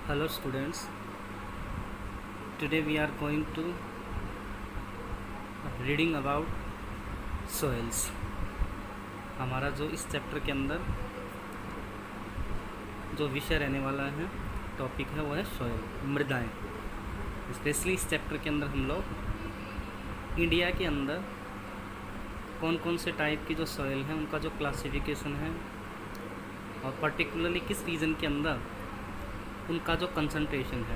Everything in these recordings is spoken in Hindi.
Hello students, today we are going to reading about soils। हमारा जो इस चैप्टर के अंदर जो विषय रहने वाला है, टॉपिक है, वो है सॉइल, मृदाएं। स्पेशली इस चैप्टर के अंदर हम लोग इंडिया के अंदर कौन कौन से टाइप की जो सॉइल हैं उनका जो क्लासिफिकेशन है और पर्टिकुलरली किस रीजन के अंदर उनका जो कंसंट्रेशन है,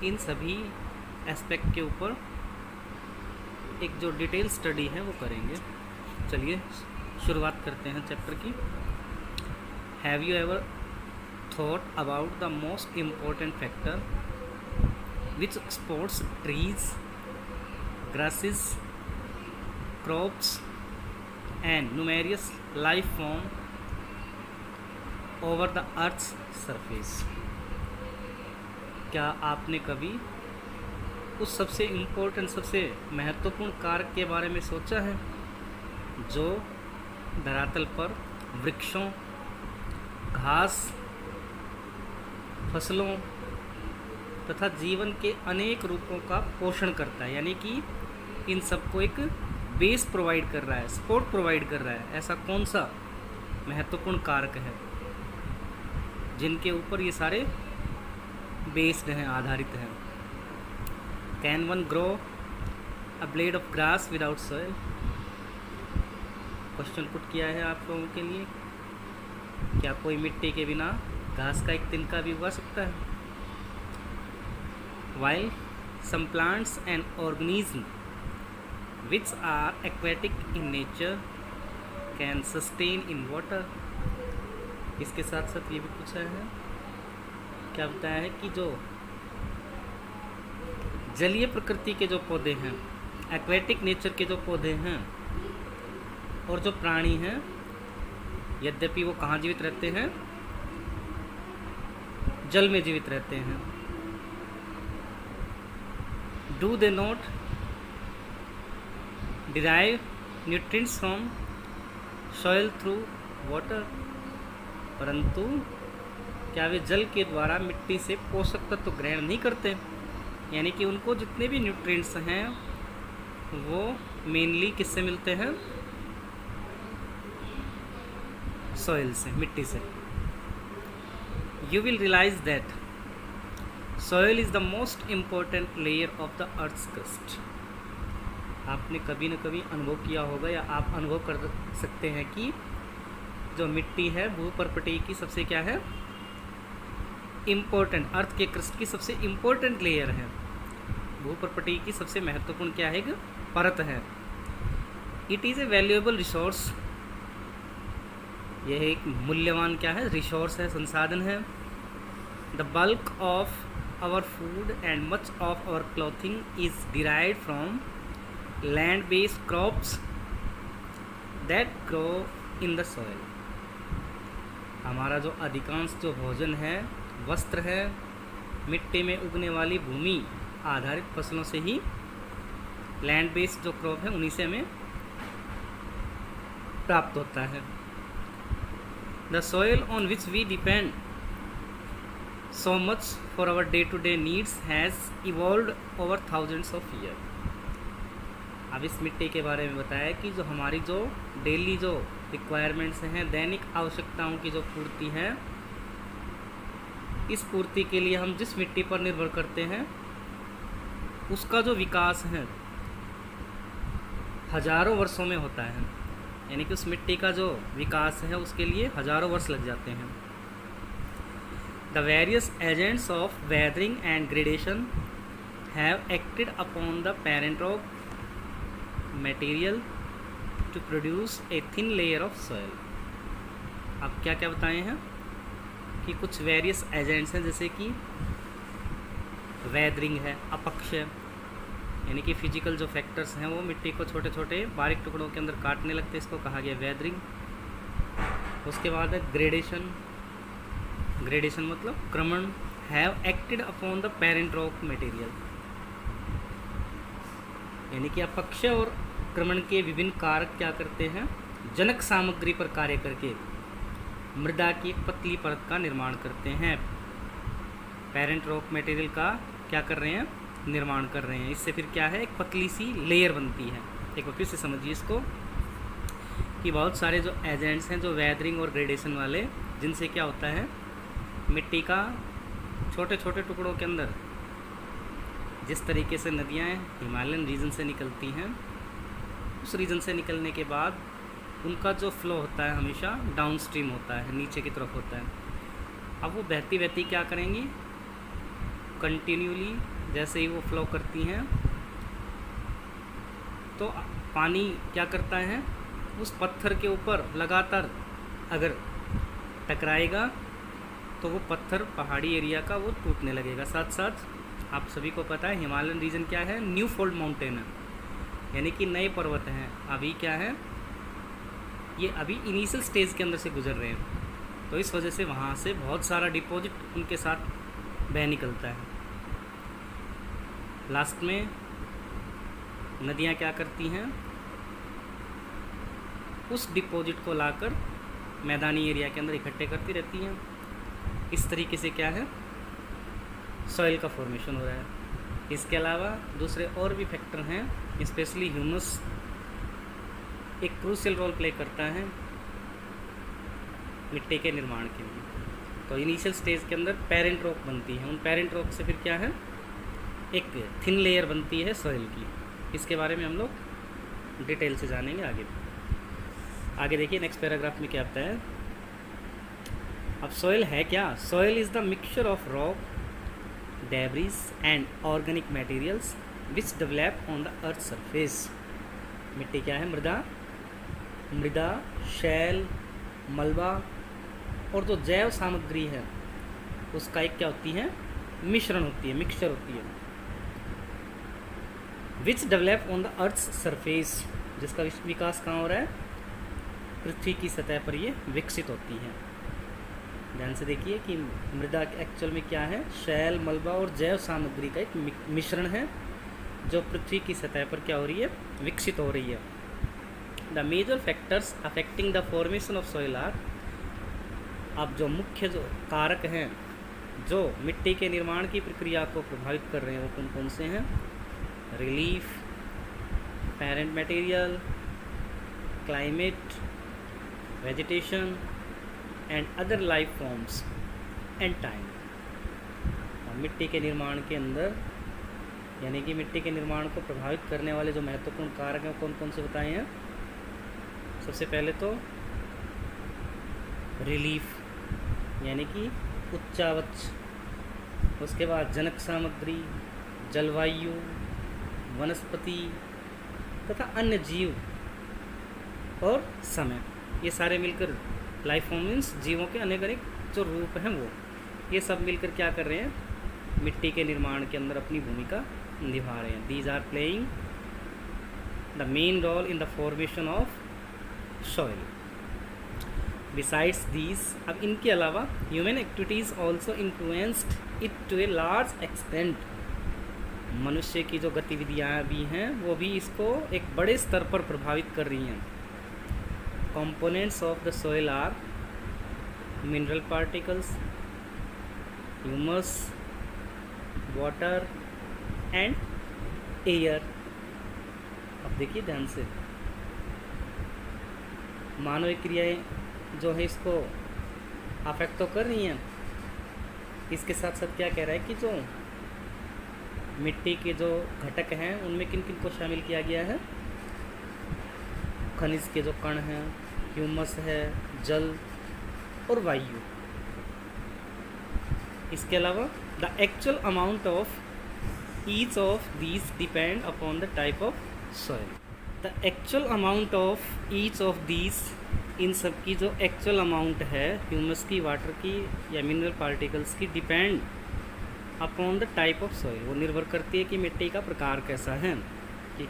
इन सभी एस्पेक्ट के ऊपर एक जो डिटेल स्टडी है वो करेंगे। चलिए शुरुआत करते हैं चैप्टर की। Have you ever thought about the most important factor which supports trees, grasses, crops and numerous life form over the earth's surface? क्या आपने कभी उस सबसे इम्पोर्टेंट, सबसे महत्वपूर्ण कारक के बारे में सोचा है जो धरातल पर वृक्षों, घास, फसलों तथा जीवन के अनेक रूपों का पोषण करता है, यानी कि इन सबको एक बेस प्रोवाइड कर रहा है, सपोर्ट प्रोवाइड कर रहा है। ऐसा कौन सा महत्वपूर्ण कारक है जिनके ऊपर ये सारे बेस्ड हैं, आधारित हैं? Can one grow a blade of grass without soil? Question put किया है आप लोगों के लिए। क्या कोई मिट्टी के बिना घास का एक तिनका भी उगा सकता है? While some plants and organisms which are aquatic in nature can sustain in water, इसके साथ साथ ये भी पूछा है, क्या बताया है कि जो जलीय प्रकृति के जो पौधे हैं, एक्वेटिक नेचर के जो पौधे हैं और जो प्राणी हैं, यद्यपि वो कहाँ जीवित रहते हैं? जल में जीवित रहते हैं। Do they not derive nutrients from soil through water? परंतु क्या वे जल के द्वारा मिट्टी से पोषक तत्व ग्रहण नहीं करते? यानी कि उनको जितने भी न्यूट्रिएंट्स हैं वो मेनली किससे मिलते हैं? सॉइल से, मिट्टी से। You will realize that soil is the most important layer of the earth's crust। आपने कभी न कभी अनुभव किया होगा या आप अनुभव कर सकते हैं कि जो मिट्टी है भूपर्पटी की सबसे क्या है? इम्पोर्टेंट, अर्थ के क्रस्ट की सबसे इम्पोर्टेंट लेयर है। भूपर्पटी की सबसे महत्वपूर्ण क्या है? परत है। It is a valuable resource, यह एक मूल्यवान क्या है? रिसोर्स है, संसाधन है। The bulk of our food and much of our clothing is derived from land-based crops that grow in the soil। हमारा जो अधिकांश जो भोजन है, वस्त्र है, मिट्टी में उगने वाली भूमि आधारित फसलों से ही, लैंड बेस्ड जो क्रॉप है उन्हीं से हमें प्राप्त होता है। The soil on which we depend so much for our day-to-day needs has evolved over thousands of years। अब इस मिट्टी के बारे में बताया कि जो हमारी जो डेली जो रिक्वायरमेंट्स हैं, दैनिक आवश्यकताओं की जो पूर्ति है, इस पूर्ति के लिए हम जिस मिट्टी पर निर्भर करते हैं उसका जो विकास है हजारों वर्षों में होता है। यानी कि उस मिट्टी का जो विकास है उसके लिए हजारों वर्ष लग जाते हैं। The various agents of weathering and gradation have acted upon the parent rock material to produce a thin layer of soil। अब क्या क्या बताए हैं कि कुछ वेरियस एजेंट्स हैं, जैसे कि वेदरिंग है, अपक्षय, यानी कि फिजिकल जो फैक्टर्स हैं वो मिट्टी को छोटे छोटे बारीक टुकड़ों के अंदर काटने लगते हैं, इसको कहा गया वेदरिंग। उसके बाद है ग्रेडेशन, ग्रेडेशन मतलब क्रमण। Have acted upon the parent rock material, यानी कि अपक्षय और क्रमण के विभिन्न कारक क्या करते हैं? जनक सामग्री पर कार्य करके मृदा की एक पतली परत का निर्माण करते हैं। पेरेंट रॉक मटेरियल का क्या कर रहे हैं, निर्माण कर रहे हैं। इससे फिर क्या है, एक पतली सी लेयर बनती है। एक बार फिर से समझिए इसको कि बहुत सारे जो एजेंट्स हैं जो वेदरिंग और ग्रेडेशन वाले, जिनसे क्या होता है, मिट्टी का छोटे छोटे टुकड़ों के अंदर जिस तरीके से नदियाँ हिमालयन रीजन से निकलती हैं, उस रीजन से निकलने के बाद उनका जो फ्लो होता है हमेशा डाउन स्ट्रीम होता है, नीचे की तरफ होता है। अब वो बहती बहती क्या करेंगी, कंटिन्यूली जैसे ही वो फ्लो करती हैं तो पानी क्या करता है, उस पत्थर के ऊपर लगातार अगर टकराएगा तो वो पत्थर पहाड़ी एरिया का वो टूटने लगेगा। साथ साथ आप सभी को पता है हिमालयन रीजन क्या है, न्यू फोल्ड माउंटेन है, यानी कि नए पर्वत हैं। अभी क्या है, ये अभी इनिशियल स्टेज के अंदर से गुजर रहे हैं, तो इस वजह से वहाँ से बहुत सारा डिपॉजिट उनके साथ बह निकलता है। लास्ट में नदियाँ क्या करती हैं, उस डिपॉजिट को लाकर मैदानी एरिया के अंदर इकट्ठे करती रहती हैं। इस तरीके से क्या है, सॉइल का फॉर्मेशन हो रहा है। इसके अलावा दूसरे और भी फैक्टर हैं, स्पेशली ह्यूमस एक क्रूशियल रोल प्ले करता है मिट्टी के निर्माण के लिए। तो इनिशियल स्टेज के अंदर पेरेंट रॉक बनती है, उन पेरेंट रॉक से फिर क्या है, एक थिन लेयर बनती है सॉइल की। इसके बारे में हम लोग डिटेल से जानेंगे आगे देखिए नेक्स्ट पैराग्राफ में क्या आता है। अब सॉइल है क्या, soil is the mixture of rock, debris and organic materials which develop on the earth surface. मिट्टी क्या है, मृदा, शैल, मलबा और जो जैव सामग्री है उसका एक क्या होती है, मिश्रण होती है, मिक्सचर होती है। Which develop on the earth surface, जिसका विकास कहाँ हो रहा है, पृथ्वी की सतह पर ये विकसित होती है। ध्यान से देखिए कि मृदा एक्चुअल में क्या है, शैल, मलबा और जैव सामग्री का एक मिश्रण है जो पृथ्वी की सतह पर क्या हो रही है, विकसित हो रही है। The major factors affecting the formation of soil are, अब जो मुख्य जो कारक हैं जो मिट्टी के निर्माण की प्रक्रिया को प्रभावित कर रहे हैं वो कौन कौन से हैं, relief, parent material, climate, vegetation and other life forms and time. मिट्टी के निर्माण के अंदर यानी कि मिट्टी के निर्माण को प्रभावित करने वाले जो महत्वपूर्ण कारक हैं कौन कौन से बताए हैं। सबसे पहले तो रिलीफ यानी कि उच्चावच, उसके बाद जनक सामग्री, जलवायु, वनस्पति तथा अन्य जीव और समय, ये सारे मिलकर लाइफ फॉर्म मीन्स जीवों के अनेक जो रूप हैं वो, ये सब मिलकर क्या कर रहे हैं, मिट्टी के निर्माण के अंदर अपनी भूमिका निभा रहे हैं। These are playing the main role in the formation of soil. Besides these, अब इनके अलावा human activities also influenced it to a large extent. मनुष्य की जो गतिविधियाँ भी हैं वो भी इसको एक बड़े स्तर पर प्रभावित कर रही हैं। Components of the soil are mineral particles, humus, water and air. अब देखिए ध्यान से, मानवीय क्रियाएं जो है इसको अफेक्ट तो कर रही हैं, इसके साथ साथ क्या कह रहा है कि जो मिट्टी के जो घटक हैं उनमें किन किन को शामिल किया गया है, खनिज के जो कण हैं, ह्यूमस है, जल और वायु। इसके अलावा the actual amount of each of these depend upon the type of soil. The actual amount of each of these, इन सब की जो एक्चुअल अमाउंट है ह्यूमस की, वाटर की या मिनरल पार्टिकल्स की, depend upon the type of soil, वो निर्भर करती है कि मिट्टी का प्रकार कैसा है, कि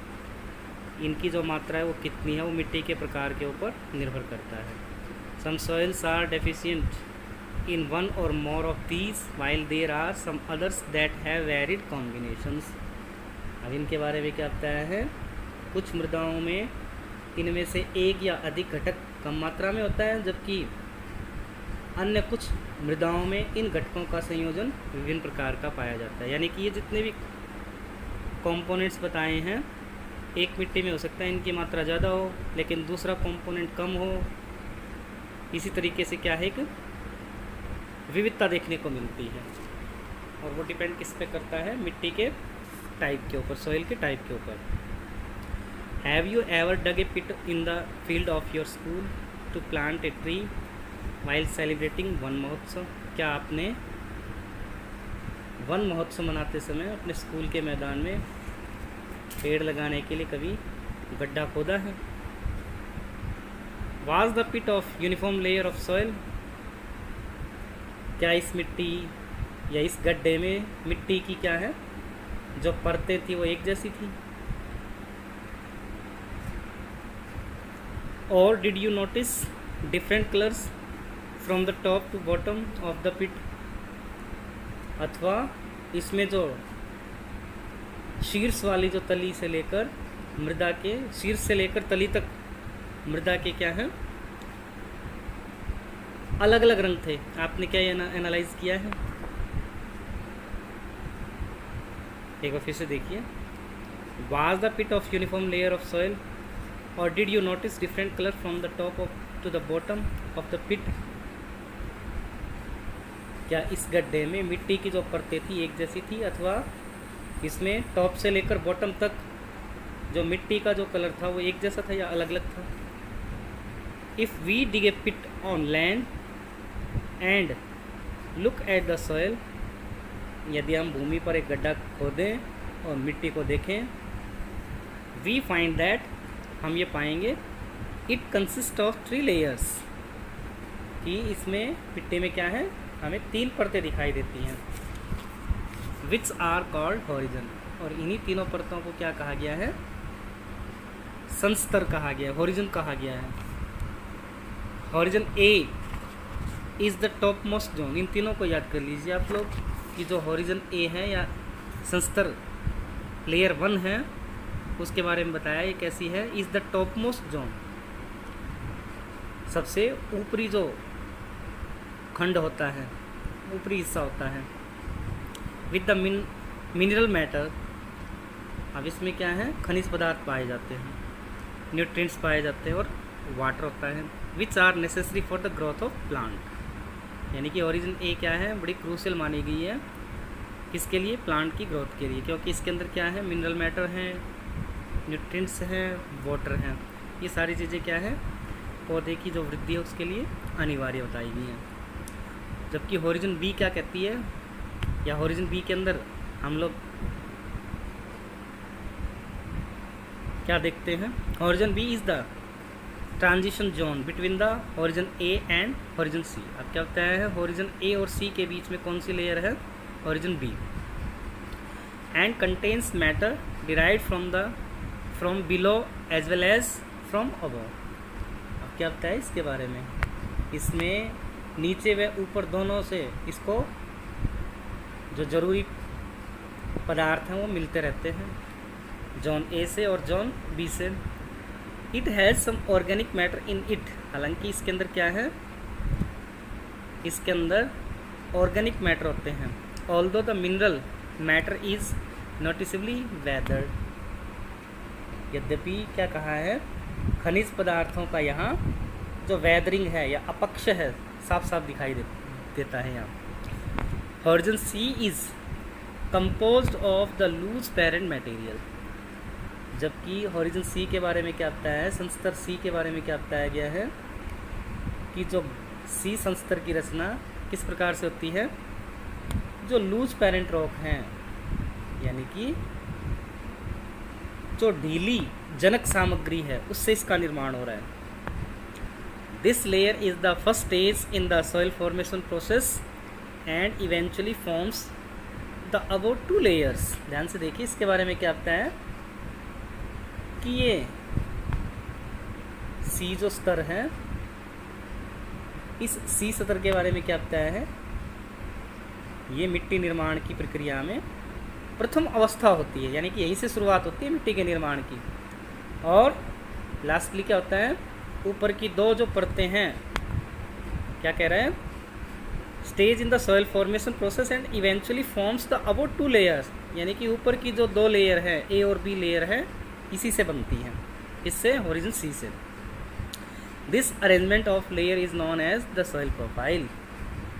इनकी जो मात्रा है वो कितनी है, वो मिट्टी के प्रकार के ऊपर निर्भर करता है। Some soils are deficient in one और more of these while there are some others that have varied combinations. अब इनके बारे में क्या बताया है, कुछ मृदाओं में इनमें से एक या अधिक घटक कम मात्रा में होता है, जबकि अन्य कुछ मृदाओं में इन घटकों का संयोजन विभिन्न प्रकार का पाया जाता है। यानी कि ये जितने भी कंपोनेंट्स बताए हैं, एक मिट्टी में हो सकता है इनकी मात्रा ज़्यादा हो लेकिन दूसरा कंपोनेंट कम हो। इसी तरीके से क्या है, एक विविधता देखने को मिलती है और वो डिपेंड किस पे करता है, मिट्टी के टाइप के ऊपर, सॉइल के टाइप के ऊपर। Have you ever dug a pit in the field of your school to plant a tree while celebrating Van Mahotsav? क्या आपने वन महोत्सव मनाते समय अपने स्कूल के मैदान में पेड़ लगाने के लिए कभी गड्ढा खोदा है? Was the pit of uniform layer of soil? क्या इस मिट्टी या इस गड्ढे में मिट्टी की क्या है, जो परतें थी वो एक जैसी थी? और did you notice different colours from the top to bottom of the pit? अथवा इसमें जो शीर्ष वाली जो तली से लेकर मृदा के शीर्ष से लेकर तली तक मृदा के क्या है, अलग अलग रंग थे? आपने क्या एनालाइज किया है? एक बार फिर से देखिए। Was the pit of uniform layer of soil और did you notice different colour from the top of to the bottom of the pit? क्या इस गड्ढे में मिट्टी की जो परतें थी एक जैसी थी, अथवा इसमें टॉप से लेकर बॉटम तक जो मिट्टी का जो कलर था वो एक जैसा था या अलग अलग था? If we dig a pit on land and look at the soil, यदि हम भूमि पर एक गड्ढा खोदें और मिट्टी को देखें, वी फाइंड दैट, हम ये पाएंगे, इट कंसिस्ट ऑफ 3 लेयर्स, कि इसमें मिट्टी में क्या है, हमें 3 परतें दिखाई देती हैं, विच आर कॉल्ड हॉरिजन। और इन्हीं तीनों परतों को क्या कहा गया है, संस्तर कहा गया है, हॉरिजन कहा गया है। Horizon A is the topmost zone. इन तीनों को याद कर लीजिए आप लोग कि जो हॉरिजन ए है या संस्तर लेयर 1 है, उसके बारे में बताया ये कैसी है, is the topmost zone, सबसे ऊपरी जो खंड होता है, ऊपरी हिस्सा होता है, विद द मिनरल मैटर। अब इसमें क्या है, खनिज पदार्थ पाए जाते हैं, न्यूट्रिएंट्स पाए जाते हैं और वाटर होता है, which are necessary for the growth of plant. यानी कि ओरिजिन ए क्या है, बड़ी क्रूशियल मानी गई है किसके लिए, प्लांट की ग्रोथ के लिए, क्योंकि इसके अंदर क्या है, मिनरल मैटर है, न्यूट्रिएंट्स हैं, वाटर हैं। ये सारी चीज़ें क्या है, पौधे की जो वृद्धि है उसके लिए अनिवार्य बताई गई हैं। जबकि हॉरिजन बी क्या कहती है, या हॉरिजन बी के अंदर हम लोग क्या देखते हैं, horizon B is the transition zone between the horizon A and horizon C. अब क्या होता है, हॉरिजन ए और सी के बीच में कौन सी लेयर है, horizon B, and contains matter derived from below as well as from above. अब क्या होता है इसके बारे में, इसमें नीचे व ऊपर दोनों से इसको जो जरूरी पदार्थ हैं वो मिलते रहते हैं, जोन ए से और जोन बी से। It has some organic matter in it, हालांकि इसके अंदर क्या है, इसके अंदर ऑर्गेनिक मैटर होते हैं, although the mineral matter is noticeably weathered. यद्यपि क्या कहा है, खनिज पदार्थों का यहाँ जो वेदरिंग है या अपक्ष है साफ साफ दिखाई देता है यहाँ। Horizon C is composed of the loose parent material. जबकि हॉरिजन सी के बारे में क्या बताया है, संस्तर सी के बारे में क्या बताया गया है कि जो सी संस्तर की रचना किस प्रकार से होती है, जो लूज पेरेंट रॉक हैं, यानी कि जो ढीली जनक सामग्री है उससे इसका निर्माण हो रहा है। This layer is the first stage in the soil formation process and eventually forms the above 2 layers. ध्यान से देखिए इसके बारे में क्या बताया है कि ये सी जो स्तर है, इस सी स्तर के बारे में क्या बताया है, ये मिट्टी निर्माण की प्रक्रिया में प्रथम अवस्था होती है, यानी कि यहीं से शुरुआत होती है मिट्टी के निर्माण की। और लास्टली क्या होता है, ऊपर की 2 जो परतें हैं, क्या कह रहे हैं, stage in the soil formation process and eventually forms the about 2 layers, यानी कि ऊपर की जो 2 लेयर है, ए और बी लेयर है, इसी से बनती है, इससे ओरिजिन सी से। This arrangement of layer is known as the soil profile.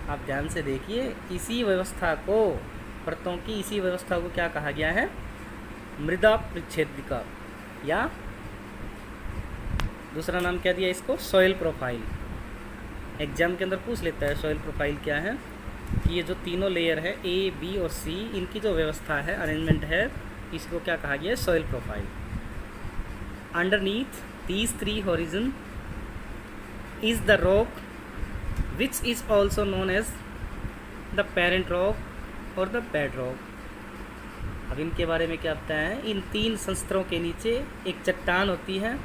आप ध्यान से देखिए, इसी व्यवस्था को, परतों की इसी व्यवस्था को क्या कहा गया है? मृदा परिच्छेदिका, या दूसरा नाम क्या दिया इसको? Soil profile. एग्जाम के अंदर पूछ लेता है सॉइल प्रोफाइल क्या है, कि ये जो तीनों लेयर है ए, बी और सी, इनकी जो व्यवस्था है, अरेंजमेंट है, इसको क्या कहा गया है? Soil profile. Underneath these 3 horizon is the rock which is also known as the parent rock और द बेड रॉक। अब इनके बारे में क्या बताया है? इन 3 संस्तरों के नीचे एक चट्टान होती है,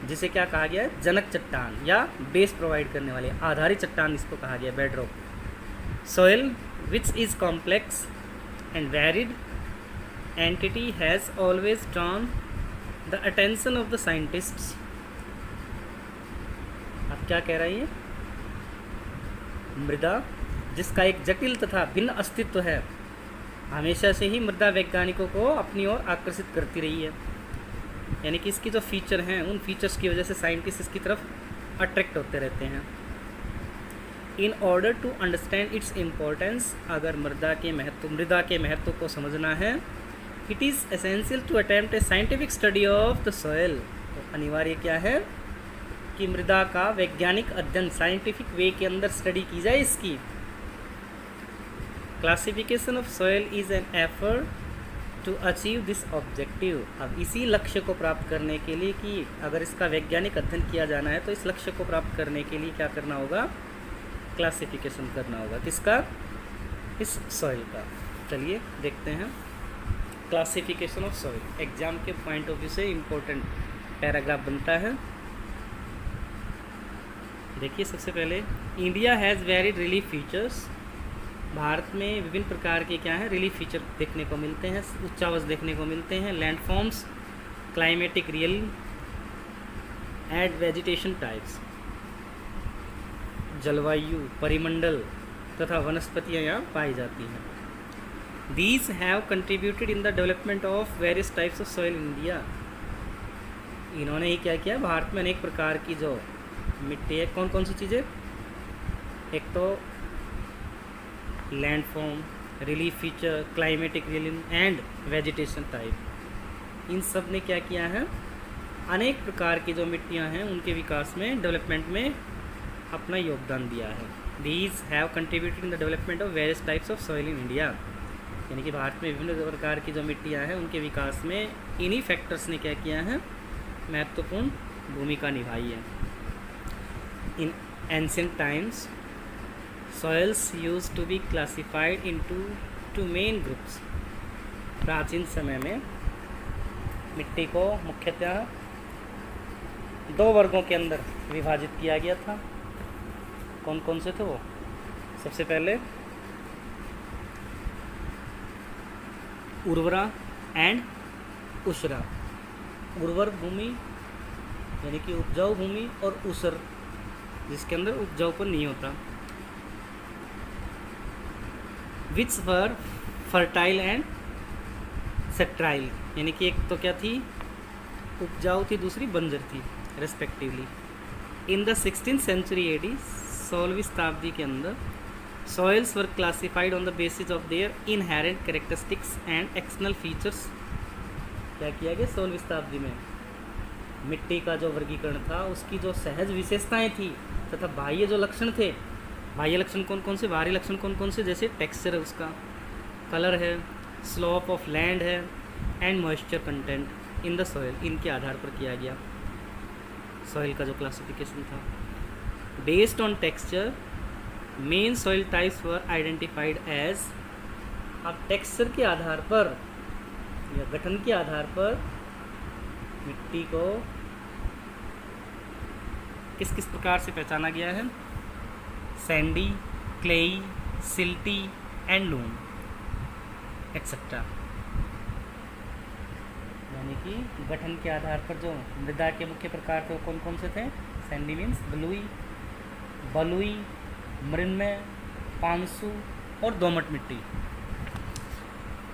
जिसे क्या कहा गया है? जनक चट्टान, या बेस प्रोवाइड करने वाले, आधारी चट्टान इसको कहा गया, bed rock. Soil which is complex and varied entity has always drawn the attention of the scientists. अब क्या कह रहा है ये? मृदा जिसका एक जटिल तथा भिन्न अस्तित्व है, हमेशा से ही मृदा वैज्ञानिकों को अपनी ओर आकर्षित करती रही है, यानी कि इसकी जो फीचर हैं, उन फीचर्स की वजह से साइंटिस्ट इसकी तरफ अट्रैक्ट होते रहते हैं। In order to understand its importance, अगर मृदा के महत्व को समझना है, it is essential to attempt a scientific study of the soil. तो अनिवार्य क्या है कि मृदा का वैज्ञानिक अध्ययन, साइंटिफिक वे के अंदर स्टडी की जाए इसकी। Classification of soil is an effort to achieve this objective. अब इसी लक्ष्य को प्राप्त करने के लिए, कि अगर इसका वैज्ञानिक अध्ययन किया जाना है, तो इस लक्ष्य को प्राप्त करने के लिए क्या करना होगा? क्लासिफिकेशन करना होगा। किसका? इस सॉइल का। चलिए देखते हैं क्लासिफिकेशन ऑफ सॉइल। एग्जाम के पॉइंट ऑफ व्यू से इम्पोर्टेंट पैराग्राफ बनता है। देखिए सबसे पहले, India has varied relief features. Bharat में विभिन्न प्रकार के क्या हैं? रिलीफ फीचर देखने को मिलते हैं, उच्चावच देखने को मिलते हैं। Landforms, climatic real and vegetation types, जलवायु, परिमंडल तथा वनस्पतियाँ यहाँ पाई जाती हैं। These have contributed in the development of various types of soil in India. इन्होंने ही क्या किया? भारत में अनेक प्रकार की जो मिट्टी है, कौन कौन सी चीज़ें? एक तो landform, relief feature, climatic real and vegetation type, इन सब ने क्या किया है? अनेक प्रकार की जो मिट्टियाँ हैं उनके विकास में, डेवलपमेंट में अपना योगदान दिया है। These have contributed in the development of various types of soil in India, यानी कि भारत में विभिन्न प्रकार की जो मिट्टियाँ हैं उनके विकास में इन्हीं फैक्टर्स ने क्या किया है? महत्वपूर्ण भूमिका निभाई है। इन ancient times soils used to be classified into 2 main groups। प्राचीन समय में मिट्टी को मुख्यतः 2 वर्गों के अंदर विभाजित किया गया था। कौन कौन से थे वो? सबसे पहले उर्वरा एंड उशरा। उर्वर भूमि यानी कि उपजाऊ भूमि, और उसर जिसके अंदर उपजाऊपन नहीं होता। विच वर फर्टाइल एंड सेट्राइल, यानी कि एक तो क्या थी? उपजाऊ थी, दूसरी बंजर थी respectively. In the 16th century AD, 16वीं शताब्दी के अंदर, soils were classified on the basis of their inherent characteristics and external features. क्या किया गया 16वीं शताब्दी में? मिट्टी का जो वर्गीकरण था, उसकी जो सहज विशेषताएं थी तथा बाह्य जो लक्षण थे, बाह्य लक्षण कौन कौन से, बाहरी लक्षण कौन कौन से, जैसे टेक्सचर है उसका, कलर है, स्लोप ऑफ लैंड है and moisture content in the soil, इनके आधार पर किया गया सॉइल का जो क्लासिफिकेशन था। Based on texture main soil types were identified as. अब टेक्सचर के आधार पर या गठन के आधार पर मिट्टी को किस किस प्रकार से पहचाना गया है? Sandy, clayey, silty and loam etcetera. यानी कि गठन के आधार पर जो मृदा के मुख्य प्रकार थे वो कौन कौन से थे? सैंडी मीन्स बलुई, बलुई, मृन्मय, पानसु और दोमट मिट्टी।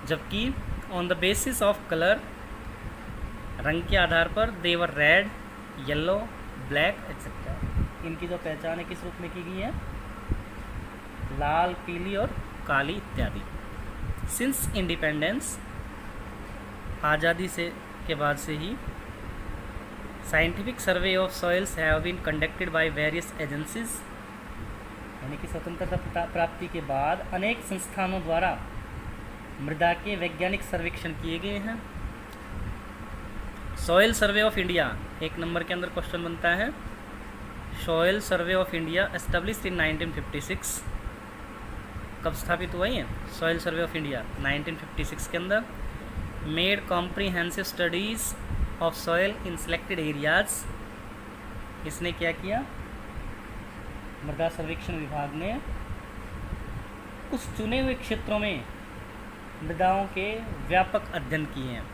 जबकि on the basis of colour, रंग के आधार पर, देवर रेड, येलो, ब्लैक एक्सेट्रा। इनकी जो पहचान है किस रूप में की गई है? लाल, पीली और काली इत्यादि। सिंस इंडिपेंडेंस, आज़ादी से के बाद से ही, scientific survey of soils have been conducted by various agencies, यानी कि स्वतंत्रता प्राप्ति के बाद अनेक संस्थानों द्वारा मृदा के वैज्ञानिक सर्वेक्षण किए गए हैं। Soil survey of India, 1 number के अंदर क्वेश्चन बनता है। Soil survey of India established in 1956। कब स्थापित हुआ है सॉइल सर्वे ऑफ इंडिया? 1956 के अंदर। Made comprehensive studies of soil in selected areas. इसने क्या किया? मृदा सर्वेक्षण विभाग ने कुछ चुने हुए क्षेत्रों में मृदाओं के व्यापक अध्ययन किए हैं।